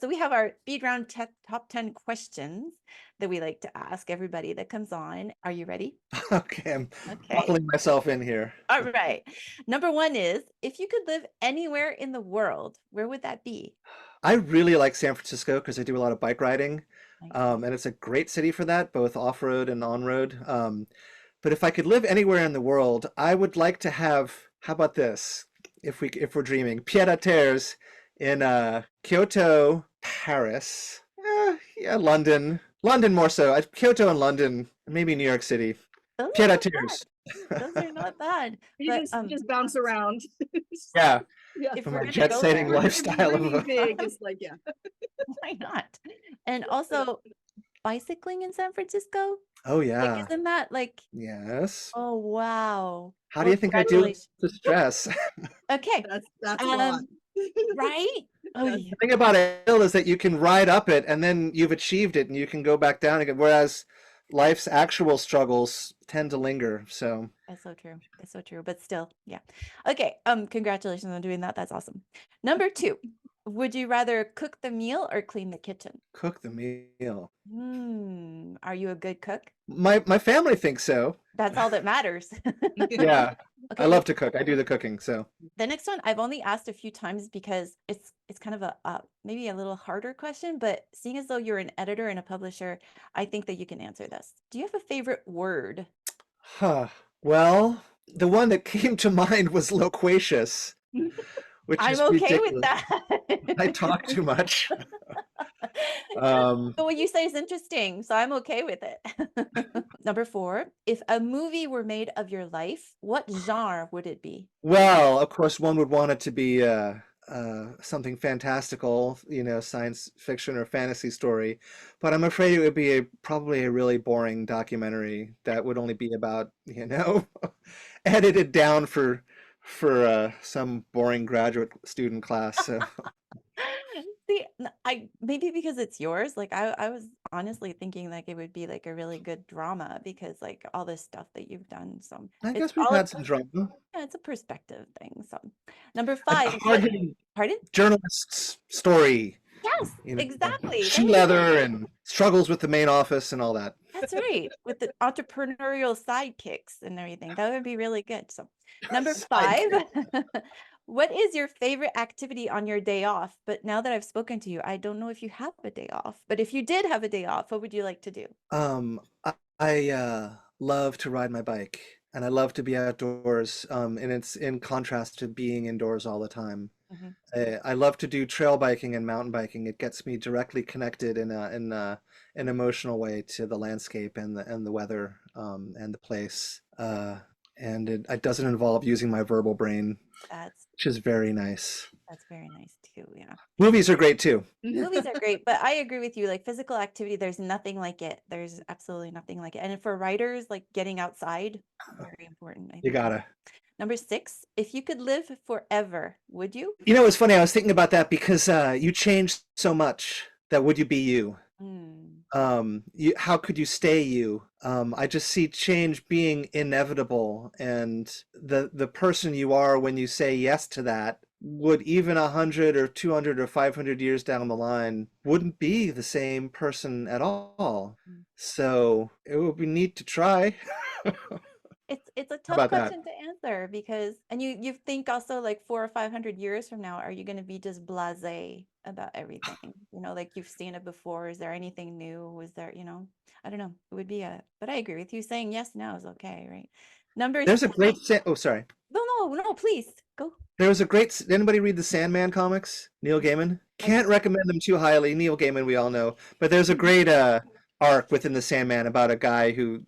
So we have our speed round top 10 questions that we like to ask everybody that comes on. Are you ready? Okay, I'm Okay. buckling myself in here. All right. Number one is, if you could live anywhere in the world, where would that be? I really like San Francisco because I do a lot of bike riding, Nice. and it's a great city for that, both off-road and on-road. But if I could live anywhere in the world, I would like to have, how about this? If we're dreaming, pied-à-terres in Kyoto, Paris, yeah, London more so. Kyoto and London, maybe New York City. Those are not Pied-à-terres. bad. Those are not bad. You But just bounce around. Yeah, Yeah. if from we're our gonna go jet-setting there, lifestyle Dreaming of big is like, yeah. why not? And also bicycling in San Francisco? Oh Like, yeah. isn't that like, Yes. oh wow. How do Well, you think I deal with congratulations. the stress? Okay. That's a lot. Right? Oh That's- yeah. The thing about a hill is that you can ride up it and then you've achieved it and you can go back down again, whereas life's actual struggles tend to linger. So That's so true. It's so true. But still, yeah. Okay. Congratulations on doing that. That's awesome. Number two, would you rather cook the meal or clean the kitchen? cook the meal. Are you a good cook? My family thinks so. That's all that matters. Yeah. I Okay. love to cook. I do the cooking, so The next one I've only asked a few times because it's kind of a maybe a little harder question, but seeing as though you're an editor and a publisher, I think that you can answer this. Do you have a favorite word? huh. Well, the one that came to mind was loquacious, which I'm is okay with ridiculous. that. I talk too much. Um, But what you say is interesting, so I'm okay with it. Number four, if a movie were made of your life, what genre would it be? Well, of course, one would want it to be something fantastical, science fiction or fantasy story. But I'm afraid it would be probably a really boring documentary that would only be about, edited down for some boring graduate student class. So See, I maybe because it's yours, like I was honestly thinking like it would be like a really good drama because like all this stuff that you've done. So I it's guess we've all had some drama. yeah, it's a perspective thing. So number A five, hard-hitting pardon? journalist's story, Yes, exactly. There shoe you go. leather and struggles with the main office and all that. That's right. With the entrepreneurial sidekicks and everything. That would be really good. So number five, what is your favorite activity on your day off? But now that I've spoken to you, I don't know if you have a day off. But if you did have a day off, what would you like to do? I love to ride my bike and I love to be outdoors. And it's in contrast to being indoors all the time. Mhm. I love to do trail biking and mountain biking. It gets me directly connected in an emotional way to the landscape and the weather and the place. And it doesn't involve using my verbal brain, That's which is very nice. very nice too. Yeah. Movies are great too. Movies are great, but I agree with you. Like physical activity, there's nothing like it. There's absolutely nothing like it. And for writers, like getting outside, very important. I You think. gotta. Number six, if you could live forever, would you? It's funny. I was thinking about that because you changed so much that would you be you? How could you stay you? I just see change being inevitable, and the person you are when you say yes to that would even 100 or 200 or 500 years down the line wouldn't be the same person at all. So it would be neat to try. It's a How tough about that? question to answer because and you think also like 400 or 500 years from now, are you going to be just blasé about everything? Like you've seen it before. Is there anything new? Is there, I don't know. It would be but I agree with you saying yes now is okay, right? Number There's a seven. great oh, sorry. No, please go. There was a great. Anybody read the Sandman comics? Neil Gaiman. Can't recommend them too highly. Neil Gaiman, we all know, but there's a great arc within the Sandman about a guy who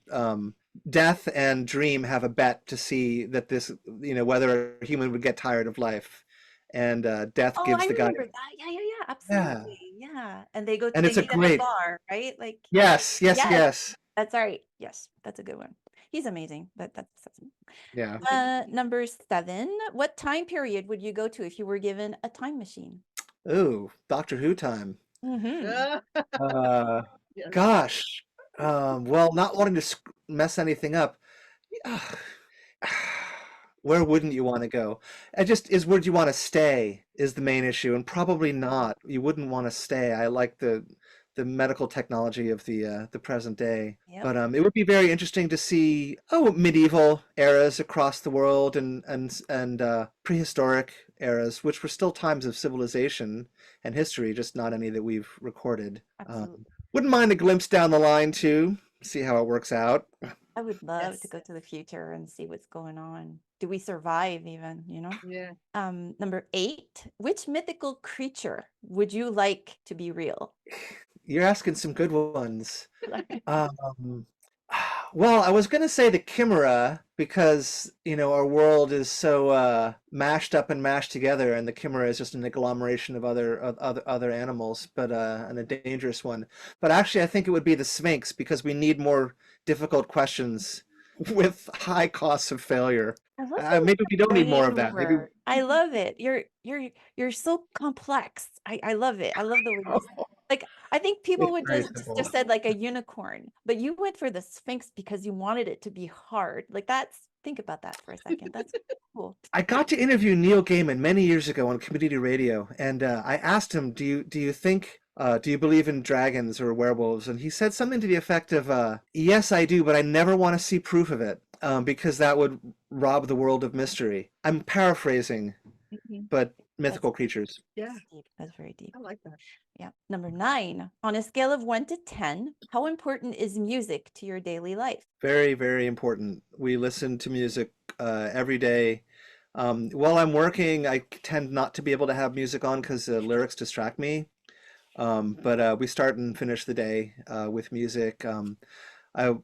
Death and Dream have a bet to see that this, whether a human would get tired of life, and Death Oh, gives I the guy. remember that. Yeah, Yeah, absolutely. Yeah. And they and it's a meet at the great. bar, right? Like Yes, yes, yes, yes. that's right. Yes, that's a good one. He's amazing. That's Yeah. number seven. What time period would you go to if you were given a time machine? Ooh, Doctor Who time. Uh, Yes. Gosh. Well, not wanting to mess anything up. Where wouldn't you want to go? It just is, where do you want to stay is the main issue, and probably not. You wouldn't want to stay. I like the medical technology of the present day. Yep. But it would be very interesting to see medieval eras across the world, and prehistoric eras, which were still times of civilization and history, just not any that we've recorded. Absolutely. Wouldn't mind a glimpse down the line too, see how it works out. I would love to Yes. go to the future and see what's going on. Do we survive even, Yeah. Number 8, which mythical creature would you like to be real? You're asking some good ones. Well, I was going to say the chimera because, our world is so mashed up and mashed together, and the chimera is just an agglomeration of other animals, but and a dangerous one. But actually, I think it would be the Sphinx because we need more difficult questions with high costs of failure. I love the Maybe we don't need more of that. Maybe. framework. I love it. You're so complex. I love it. I love the way you like. I think people It's would very just simple. just said like a unicorn, but you went for the Sphinx because you wanted it to be hard. Like think about that for a second. That's cool. I got to interview Neil Gaiman many years ago on community radio, and I asked him, do you think, do you believe in dragons or werewolves? And he said something to the effect of, yes, I do, but I never want to see proof of it, because that would rob the world of mystery. I'm paraphrasing, Mhm. but mythical creatures. Yeah. That's deep. That's very deep. I like that. Yeah. Number 9, on a scale of 1 to 10, how important is music to your daily life? Very, very important. We listen to music every day. While I'm working, I tend not to be able to have music on because the lyrics distract me. But we start and finish the day with music. I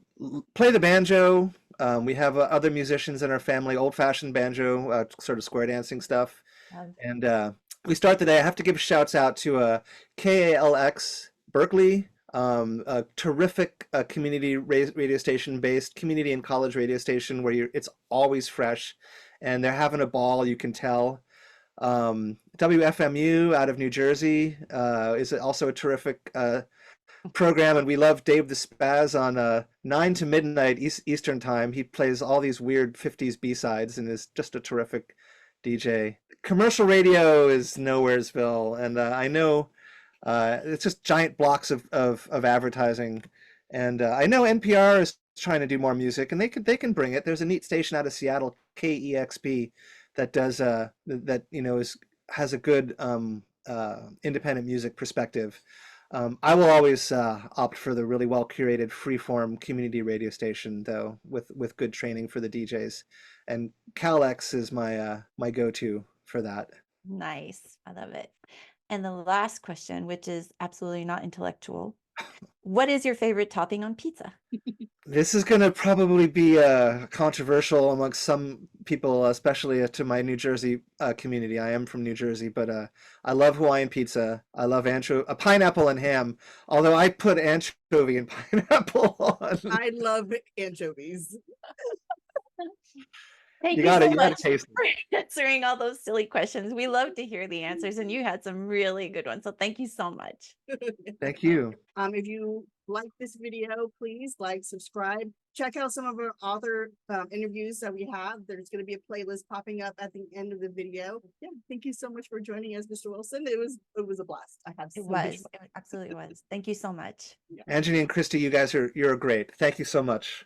play the banjo. We have other musicians in our family, old-fashioned banjo, sort of square dancing stuff. And we start the day. I have to give shouts out to KALX Berkeley, a terrific community radio station based community and college radio station where it's always fresh, and they're having a ball. You can tell. WFMU out of New Jersey is also a terrific program, and we love Dave the Spaz on 9 to midnight Eastern time. He plays all these weird 50s B-sides and is just a terrific DJ. Commercial radio is nowheresville, and I know it's just giant blocks of advertising. And I know NPR is trying to do more music, and they can bring it. There's a neat station out of Seattle, KEXP, that does has a good independent music perspective. I will always opt for the really well curated freeform community radio station, though, with good training for the DJs. And CalX is my go-to for that. Nice. I love it. And the last question, which is absolutely not intellectual. What is your favorite topping on pizza? This is going to probably be controversial amongst some people, especially to my New Jersey community. I am from New Jersey, but I love Hawaiian pizza. I love pineapple and ham, although I put anchovy and pineapple on. I love anchovies. Thank You you got so it. You got to much taste it. for answering all those silly questions. We love to hear the answers, and you had some really good ones. So thank you so much. Thank you. If you like this video, please like, subscribe, check out some of our author interviews that we have. There's going to be a playlist popping up at the end of the video. Yeah, thank you so much for joining us, Mr. Wilson. It was a blast. I had It so much was. fun. It absolutely was. Thank you so much. Angie and Christy, you're great. Thank you so much.